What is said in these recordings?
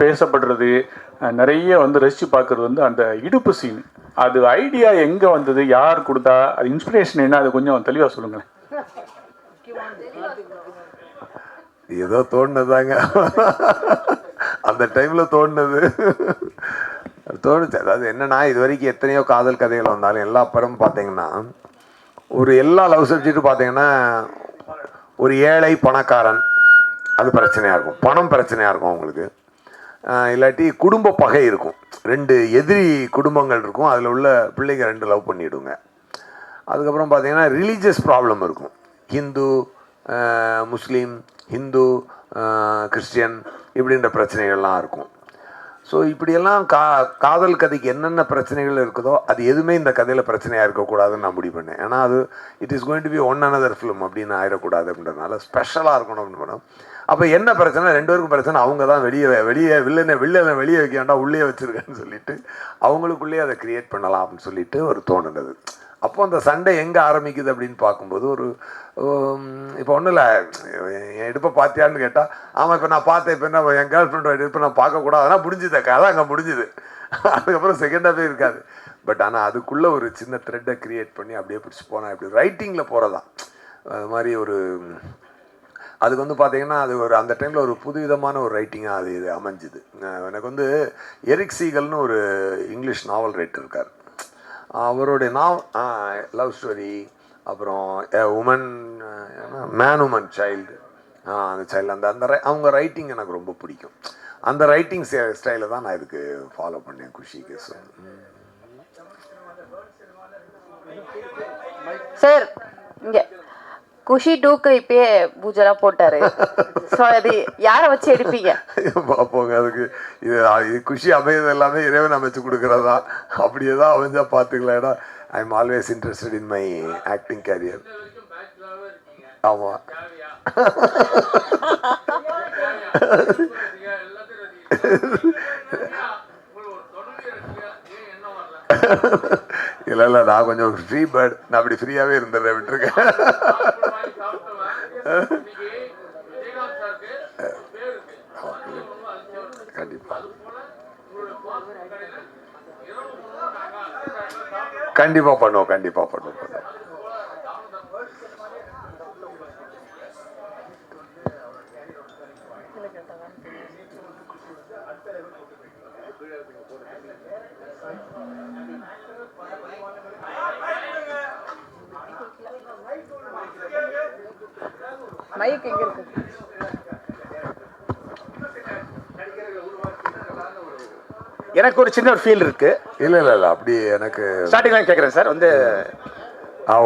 பேசப்படுறது நிறைய வந்து ரசித்து பார்க்குறது வந்து அந்த இடுப்பு சீன். அது ஐடியா எங்கே வந்தது, யார் கொடுத்தா, அது இன்ஸ்பிரேஷன் என்ன, அது கொஞ்சம் தெளிவாக சொல்லுங்களேன். ஏதோ தோணுதாங்க, அந்த டைமில் தோணுது. அதாவது என்னன்னா, இது வரைக்கும் எத்தனையோ காதல் கதைகள் வந்தாலும் எல்லா படமும் பார்த்தீங்கன்னா எல்லா லவ் சப்ஜெக்ட்டும் பார்த்தீங்கன்னா ஒரு ஏழை பணக்காரன் அது பிரச்சனையாக இருக்கும், பணம் பிரச்சனையாக இருக்கும் அவங்களுக்கு. இல்லாட்டி குடும்ப பகை இருக்கும், 2 எதிரி குடும்பங்கள் இருக்கும், அதில் உள்ள பிள்ளைங்க 2 லவ் பண்ணிவிடுங்க. அதுக்கப்புறம் பார்த்தீங்கன்னா ரிலீஜியஸ் ப்ராப்ளம் இருக்கும், ஹிந்து முஸ்லீம், ஹிந்து கிறிஸ்டியன் இப்படின்ற பிரச்சனைகள்லாம் இருக்கும். ஸோ இப்படியெல்லாம் காதல் கதைக்கு என்னென்ன பிரச்சனைகள் இருக்குதோ அது எதுவுமே இந்த கதையில் பிரச்சனையாக இருக்கக்கூடாதுன்னு நான் முடிவு பண்ணேன். ஏன்னா அது it is going to be one another film அப்படின்னு ஆயிடக்கூடாது அப்படின்றதுனால ஸ்பெஷலாக இருக்கணும் அப்படின்னு பண்ணோம். அப்போ என்ன பிரச்சனை, 2 பேருக்கும் பிரச்சனை, அவங்க தான் வெளியே வில்லனை வெளியே வைக்க வேண்டாம், உள்ளே வச்சுருக்கேன்னு சொல்லிட்டு அவங்களுக்குள்ளேயே அதை க்ரியேட் பண்ணலாம் அப்படின்னு சொல்லிட்டு ஒரு தோணுனது. அப்போ அந்த சண்டை எங்கே ஆரம்பிக்குது அப்படின்னு பார்க்கும்போது இப்போ ஒன்றும் இல்லை, என் இடுப்பை பார்த்தியான்னு கேட்டால் ஆமாம் இப்போ நான் பார்த்தேன், இப்போ என்ன என் கேர்ள் ஃப்ரெண்டோட இடுப்பை நான் பார்க்கக்கூடாது, அதெல்லாம் முடிஞ்சுது, கதை அங்கே முடிஞ்சுது. அதுக்கப்புறம் செகண்டாகவே இருக்காது. பட் ஆனால் அதுக்குள்ளே ஒரு சின்ன த்ரெட்டை க்ரியேட் பண்ணி அப்படியே பிடிச்சி போனால் இப்படி ரைட்டிங்கில் போகிறதான் அது மாதிரி அதுக்கு வந்து பார்த்தீங்கன்னா அது அந்த டைமில் ஒரு புதுவிதமான ஒரு ரைட்டிங்காக இது அமைஞ்சுது. எனக்கு எரிக் சீகல்னு ஒரு இங்கிலீஷ் நாவல் ரைட்டர் இருக்கார். அவருடைய லவ் ஸ்டோரி, அப்புறம் உமன் மேன் உமன் சைல்டு, அந்த சைல்டு அந்த அவங்க ரைட்டிங் எனக்கு ரொம்ப பிடிக்கும். அந்த ரைட்டிங் ஸ்டைலை தான் நான் இதுக்கு ஃபாலோ பண்ணேன் குஷிக்கு. சார் இங்கே குஷி 2க்கு இப்பயே பூஜைலாம் போட்டாரு. ஸோ அது யாரை வச்சு எடுப்பீங்க? பார்ப்போங்க, அதுக்கு இது குஷி அமையது எல்லாமே இறைவன் அமைச்சு கொடுக்குறதா, அப்படியே தான் அமைஞ்சா பார்த்துக்கலாம். ஏன்னா I am always interested in my acting career. ஆமாம், இல்லை நான் கொஞ்சம் ஃப்ரீ பேர்ட், நான் அப்படி ஃப்ரீயாகவே இருந்துடுறேன், விட்டுருக்கேன். கண்டிப்பாக பண்ணுவோம். மைக் எங்க இருக்கு? எனக்கு ஒரு சின்ன ஒரு ஃபீல் இருக்கு. இல்லை அப்படி எனக்கு ஸ்டார்டிங்ல கேட்குறேன் sir.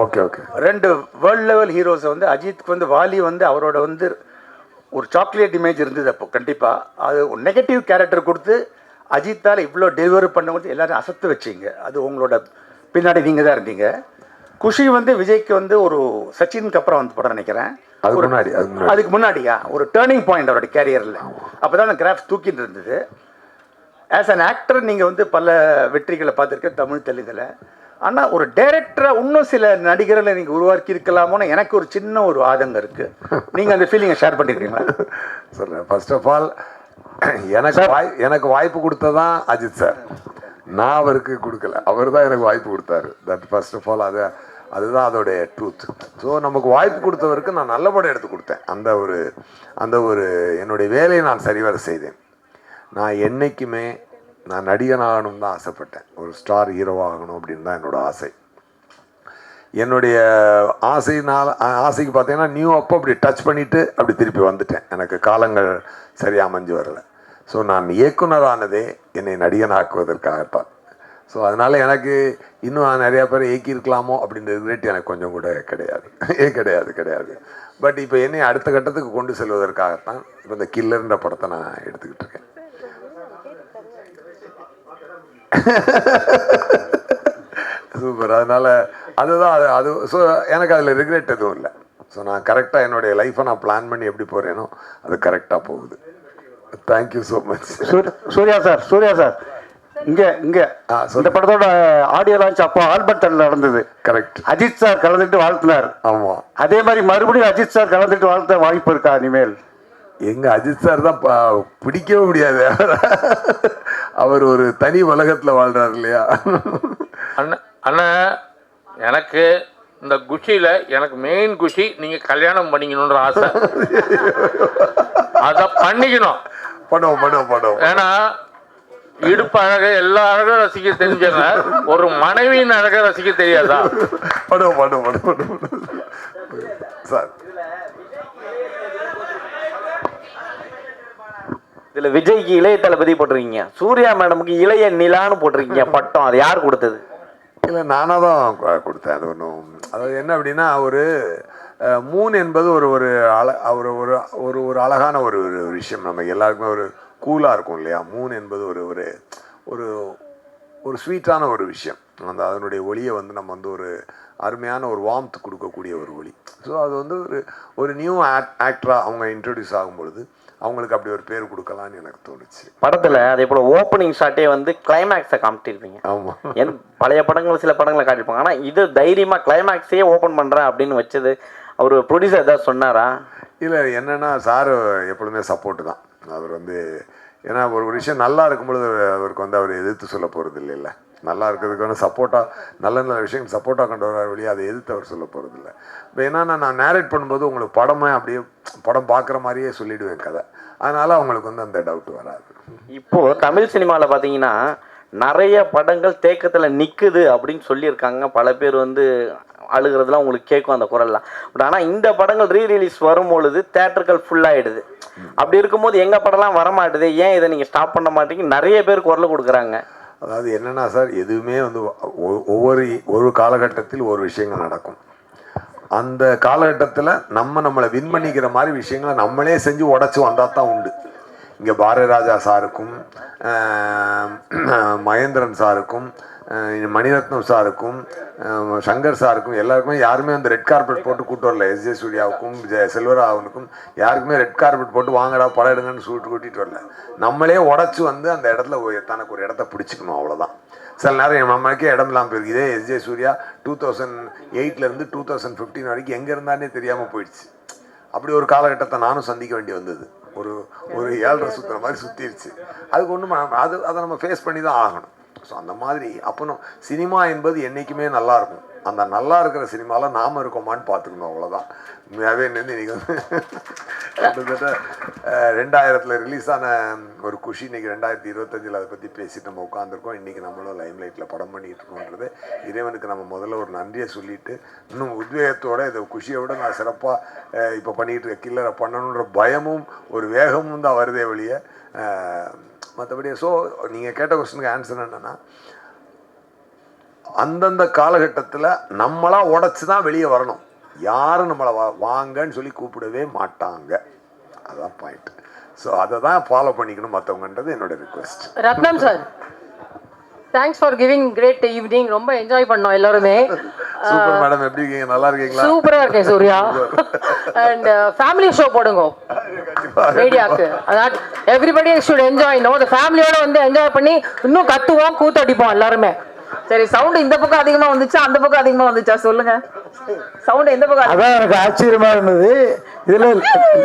Okay 2 world level heroes அஜித்துக்கு வாலி அவரோட ஒரு சாக்லேட் இமேஜ் இருந்தது. அப்போ கண்டிப்பாக அது ஒரு நெகட்டிவ் கேரக்டர் கொடுத்து அஜித்தால் இவ்வளோ டெலிவரி பண்ண எல்லாரும் அசத்து வச்சிங்க. அது உங்களோட பின்னாடி நீங்கள் தான் இருந்தீங்க. குஷி விஜய்க்கு ஒரு சச்சினுக்கு அப்புறம் படம் நினைக்கிறேன். அதுக்கு முன்னாடியா ஒரு டேர்னிங் பாயிண்ட் அவரோட கேரியரில். அப்போ தான் அந்த கிராஃப் தூக்கிட்டு இருந்தது. ஆஸ் அன் ஆக்டர் நீங்கள் பல வெற்றிகளை பார்த்துருக்க தமிழ் தெலுங்கில். ஆனால் ஒரு டைரக்டராக இன்னும் சில நடிகர்களை நீங்கள் உருவாக்கி இருக்கலாமோன்னு எனக்கு ஒரு சின்ன ஒரு ஆதங்கம் இருக்குது. நீங்கள் அந்த ஃபீலிங்கை ஷேர் பண்ணியிருக்கீங்களா? சொல்கிறேன். ஃபர்ஸ்ட் ஆஃப் ஆல் எனக்கு வாய்ப்பு கொடுத்ததான் அஜித் சார், நான் அவருக்கு கொடுக்கல, அவர் தான் எனக்கு வாய்ப்பு கொடுத்தாரு. தட் ஃபர்ஸ்ட் ஆஃப் ஆல் அதுதான் அதோடைய ட்ரூத். ஸோ நமக்கு வாய்ப்பு கொடுத்தவருக்கு நான் நல்லபடியாக எடுத்து கொடுத்தேன். அந்த ஒரு என்னுடைய வேலையை நான் சரிவர செய்தேன். நான் என்றைக்குமே நான் நடிகன் ஆகணும்னு தான் ஆசைப்பட்டேன். ஒரு ஸ்டார் ஹீரோவாகணும் அப்படின்னு தான் என்னோடய ஆசை. என்னுடைய ஆசைக்கு பார்த்தீங்கன்னா அப்போ அப்படி டச் பண்ணிவிட்டு அப்படி திருப்பி வந்துட்டேன். எனக்கு காலங்கள் சரியாக அமைஞ்சு வரலை. ஸோ நான் இயக்குனரானதே என்னை நடிகன் ஆக்குவதற்காகத்தான். ஸோ அதனால் எனக்கு இன்னும் நிறையா பேர் இயக்கியிருக்கலாமோ அப்படின்ற ரிக்ரெட் எனக்கு கொஞ்சம் கூட கிடையாது. பட் இப்போ என்னை அடுத்த கட்டத்துக்கு கொண்டு செல்வதற்காகத்தான் இப்போ இந்த கில்லர்ன்ற படத்தை நான் எடுத்துக்கிட்டு இருக்கேன். சூப்பர். அதனால் அதுதான் அது. ஸோ எனக்கு அதில் ரிக்ரெட் எதுவும் இல்லை. ஸோ நான் கரெக்டாக என்னுடைய லைஃப்பை நான் பிளான் பண்ணி எப்படி போகிறேனோ அது கரெக்டாக போகுது. Thank you so much. Suriya sir இங்கே இந்த படத்தோட ஆடியோ லான்ச் அப்போ ஆல்பர்ட் நடந்தது. கரெக்ட். அஜித் சார் கலந்துட்டு வாழ்த்தினார். ஆமாம். அதே மாதிரி மறுபடியும் அஜித் சார் கலந்துட்டு வாழ்த்த வாய்ப்பு இருக்கா இனிமேல்? எங்க அஜித் சார் தான் பிடிக்கவே முடியாது. அவர் ஒரு தனி உலகத்துல வாழ்றாரு இல்லையா? அண்ணா எனக்கு இந்த குஷியில எனக்கு மெயின் குஷி நீங்க கல்யாணம் பண்ணிக்கணும்ன்ற ஆசை. அத பண்ணிக்கணும். பண்ணுவோம். ஏன்னா இடுப்பு அழக எல்லா அழகும் ரசிக்க தெரிஞ்சவங்க ஒரு மனைவியின் அழக ரசிக்க தெரியாதா? பண்ணுவோம் சார். இதுல விஜய்க்கு இளைய தளபதி போட்டிருக்கீங்க, சூர்யா மேடமுக்கு இளைய நிலான்னு போட்டிருக்கீங்க பட்டம். அது யார் கொடுத்தது? இல்லை, நானாக தான் கொடுத்தேன். அது ஒன்றும், அதாவது என்ன அப்படின்னா, ஒரு மூன் என்பது ஒரு ஒரு ஒரு ஒரு ஒரு அழகான ஒரு விஷயம். நம்ம எல்லாருக்குமே ஒரு கூலாக இருக்கும் இல்லையா? மூன் என்பது ஒரு ஒரு ஒரு ஒரு ஸ்வீட்டான ஒரு விஷயம். அந்த அதனுடைய ஒளியை வந்து நம்ம வந்து ஒரு அருமையான ஒரு வார்ம்த் கொடுக்கக்கூடிய ஒரு ஒளி. ஸோ அது வந்து ஒரு நியூ ஆக்டராக அவங்க இன்ட்ரடியூஸ் ஆகும் பொழுது அவங்களுக்கு அப்படி ஒரு பேர் கொடுக்கலான்னு எனக்கு தோணுச்சு. படத்தில் அதே போல் ஓப்பனிங் ஷாட்டே வந்து கிளைமேக்ஸை காமிட்டிருப்பீங்க. ஆமாம், பழைய படங்கள் சில படங்களை காட்டியிருப்பாங்க. ஆனால் இது தைரியமாக கிளைமேக்ஸையே ஓப்பன் பண்ணுறேன் அப்படின்னு வச்சது அவர் ப்ரொடியூசர் ஏதாவது சொன்னாரா? இல்லை, என்னென்னா சார் எப்பொழுதுமே சப்போர்ட்டு தான். அவர் வந்து ஏன்னா ஒரு விஷயம் நல்லா இருக்கும்பொழுது அவருக்கு வந்து அவர் எதிர்த்து சொல்ல போகிறது இல்லைல்ல. நல்லா இருக்கிறதுக்கு வந்து சப்போர்ட்டாக நல்ல நல்ல விஷயம் சப்போர்ட்டாக கொண்டு வர வழியே அதை எதிர்த்து அவர் சொல்ல போகிறது இல்லை. இப்போ என்னன்னா, நான் நேரேட் பண்ணும்போது உங்களுக்கு படமே அப்படியே படம் பார்க்குற மாதிரியே சொல்லிவிடுவேன் கதை. அதனால் அவங்களுக்கு வந்து அந்த டவுட் வராது. இப்போது தமிழ் சினிமாவில் பார்த்தீங்கன்னா நிறைய படங்கள் தேக்கத்தில் நிற்குது அப்படின்னு சொல்லியிருக்காங்க. பல பேர் வந்து அழுகிறதுலாம் உங்களுக்கு கேட்கும் அந்த குரல்லாம். பட் ஆனால் இந்த படங்கள் ரீரிலீஸ் வரும்பொழுது தேட்டர்கள் ஃபுல்லாகிடுது. அப்படி இருக்கும்போது எங்கள் படம்லாம் வரமாட்டுது, ஏன் இதை நீங்கள் ஸ்டாப் பண்ண மாட்டீங்க? நிறைய பேர் குரல் கொடுக்குறாங்க. அதாவது என்னென்னா சார், எதுவுமே வந்து ஒரு காலகட்டத்தில் ஒரு விஷயங்கள் நடக்கும். அந்த காலகட்டத்தில் நம்மளை வின் பண்ணிக்கிற மாதிரி விஷயங்களை நம்மளே செஞ்சு உடச்சி வந்தால் தான் உண்டு. இங்கே பாரதிராஜா சாருக்கும் மகேந்திரன் சாருக்கும் மணிரத்னம் சாருக்கும் சங்கர் சாருக்கும் எல்லாருக்குமே யாருமே அந்த ரெட் கார்பெட் போட்டு கூட்டு வரல. எஸ்ஜே சூர்யாவுக்கும் செல்வராகவனுக்கும் யாருக்குமே ரெட் கார்பெட் போட்டு வாங்கடா படம் எடுங்கன்னு கூட்டிகிட்டு வரல. நம்மளே உடச்சி வந்து அந்த இடத்துல தனக்கு ஒரு இடத்த பிடிச்சிக்கணும், அவ்வளோதான். சில நேரம் நம்மளுக்கே இடம் இல்லாமல் போயிருக்கு. இதே எஸ்ஜே சூர்யா 2008 2015 வரைக்கும் எங்கே இருந்தானே தெரியாமல் போயிடுச்சு. அப்படி ஒரு காலகட்டத்தை நானும் சந்திக்க வேண்டி வந்தது. ஒரு 7 சுற்றுற மாதிரி சுற்றிடுச்சு. அதுக்கு ஒன்றும் அதை நம்ம ஃபேஸ் பண்ணி தான் ஆகணும். ஸோ அந்த மாதிரி அப்போ சினிமா என்பது என்றைக்குமே நல்லாயிருக்கும். அந்த நல்லா இருக்கிற சினிமாவில் நாம் இருக்கோமான்னு பார்த்துக்கணும், அவ்வளோதான். உண்மையாகவே இன்றைக்கி வந்து கிட்டத்தட்ட 2000 ரிலீஸ் ஆன ஒரு குஷி இன்றைக்கி 2025 அதை பற்றி பேசிட்டு நம்ம உட்காந்துருக்கோம். இன்றைக்கி நம்மளும் லைம்லைட்டில் படம் பண்ணிகிட்டு இருக்கோன்றது இறைவனுக்கு நம்ம முதல்ல ஒரு நன்றியை சொல்லிவிட்டு, இன்னும் உத்வேகத்தோடு இதை குஷியோடு நான் சிறப்பாக இப்போ பண்ணிகிட்டு இருக்க கில்லரை பண்ணணுன்ற பயமும் ஒரு வேகமும் தான் வருதே வழிய மற்றபடி. ஸோ நீங்கள் கேட்ட கொஸ்டினுக்கு ஆன்சர் என்னென்னா, அந்தந்த காலகட்டத்தில் நம்மளாக உடச்சி தான் வெளியே வரணும். யாரும் நம்மளை வாங்கன்னு சொல்லி கூப்பிடவே மாட்டாங்க. அதுதான் பாயிண்ட். ஸோ அதை தான் ஃபாலோ பண்ணிக்கணும் மற்றவங்கன்றது என்னோட request. Ratnam sir, thanks for giving great evening. ரொம்ப என்ஜாய் பண்ணோம் எல்லாருமே. சூப்பர் மேடம், எப்படி இருக்கீங்க? நல்லா இருக்கீங்களா? சூப்பரா இருக்கேன் சூர்யா. அண்ட் ஃபேமிலி ஷோ போடுங்க மீடியாக்கு. அதான் எவ்ரிபடி ஷுட் என்ஜாய். நோ த ஃபேமிலியோட வந்து என்ஜாய் பண்ணி இன்னும் கத்துவோம், கூத்தடிப்போம் எல்லாருமே. சரி, சவுண்ட் இந்த பக்கம் அதிகமா வந்துச்சா அந்த பக்கம் அதிகமா வந்துச்சா சொல்லுங்க. சவுண்ட் எந்த பக்கம்? அதான் எனக்கு ஆச்சரியமா இருந்தது. இதுல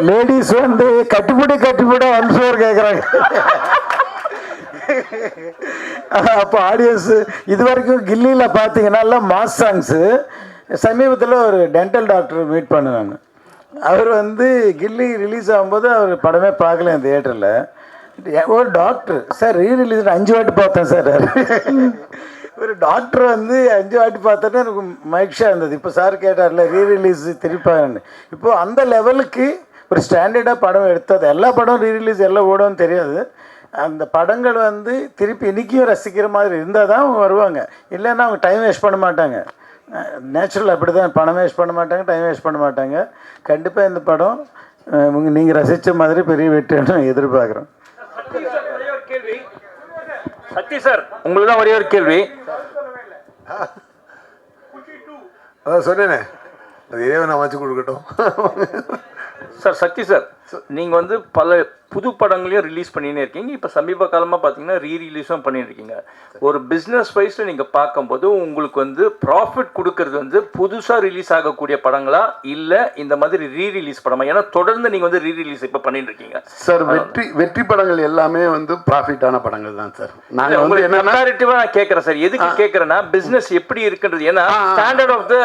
லேடிஸ் வந்து கட்டுப்பட ஒன்ஸ் கேட்குறாங்க. அப்போ ஆடியன்ஸ் இது வரைக்கும் கில்லியில் பார்த்தீங்கன்னா எல்லாம் மாஸ் சாங்ஸு. சமீபத்தில் ஒரு டென்டல் டாக்டர் மீட் பண்ணுவாங்க. அவர் வந்து கில்லி ரிலீஸ் ஆகும்போது அவர் படமே பார்க்கல என் தியேட்டரில். ஒரு டாக்டர், சார் ரீரிலீஸ் 5 வாட்டி பார்த்தேன் சார். ஒரு டாக்டர் வந்து 5 வாட்டி பார்த்தோன்னே எனக்கு மகிழ்ச்சியாக இருந்தது. இப்போ சார் கேட்டார்ல ரீரிலீஸ் திருப்பான்னு. இப்போது அந்த லெவலுக்கு ஒரு ஸ்டாண்டர்டாக படம் எடுத்தது. எல்லா படம் ரீரிலீஸ் எல்லாம் ஓடும்னு தெரியாது. அந்த படங்கள் வந்து திருப்பி இன்றைக்கும் ரசிக்கிற மாதிரி இருந்தால் தான் அவங்க வருவாங்க. இல்லைன்னா அவங்க டைம் வேஸ்ட் பண்ண மாட்டாங்க. நேச்சுரல் அப்படி தான், பணம் வேஸ்ட் பண்ண மாட்டாங்க, டைம் வேஸ்ட் பண்ண மாட்டாங்க. கண்டிப்பாக இந்த படம் நீங்கள் ரசித்த மாதிரி பெரிய வெற்றின்னு எதிர்பார்க்குறோம். சக்தி சார், உங்களுக்கு தான் ஒரே ஒரு கேள்வி. அதான் சொன்னேனே, அது இறைவனை அமைச்சு கொடுக்கட்டும். சார் சக்தி சார், நீங்கள் வந்து பல புது படங்களையும் ரிலீஸ் பண்ணினே இருக்கீங்க. இப்போ சமீப காலமாக பார்த்தீங்கன்னா ரீரிலீஸும் பண்ணிட்டு இருக்கீங்க. ஒரு பிஸ்னஸ் வைஸில் நீங்கள் பார்க்கும்போது உங்களுக்கு வந்து ப்ராஃபிட் கொடுக்கறது வந்து புதுசாக ரிலீஸ் ஆகக்கூடிய படங்களா இல்லை இந்த மாதிரி ரீரிலீஸ் படமா? ஏன்னா தொடர்ந்து நீங்கள் வந்து ரீரிலீஸ் இப்போ பண்ணிட்டு இருக்கீங்க சார். வெற்றி படங்கள் எல்லாமே வந்து ப்ராஃபிட்டான படங்கள் தான் சார். நாங்கள் வந்து உங்களுக்கு கம்பேரிட்டிவாக நான் கேட்குறேன் சார். எதுக்கு கேட்குறேன்னா பிஸ்னஸ் எப்படி இருக்குன்றது. ஏன்னா ஸ்டாண்டர்ட் ஆஃப் த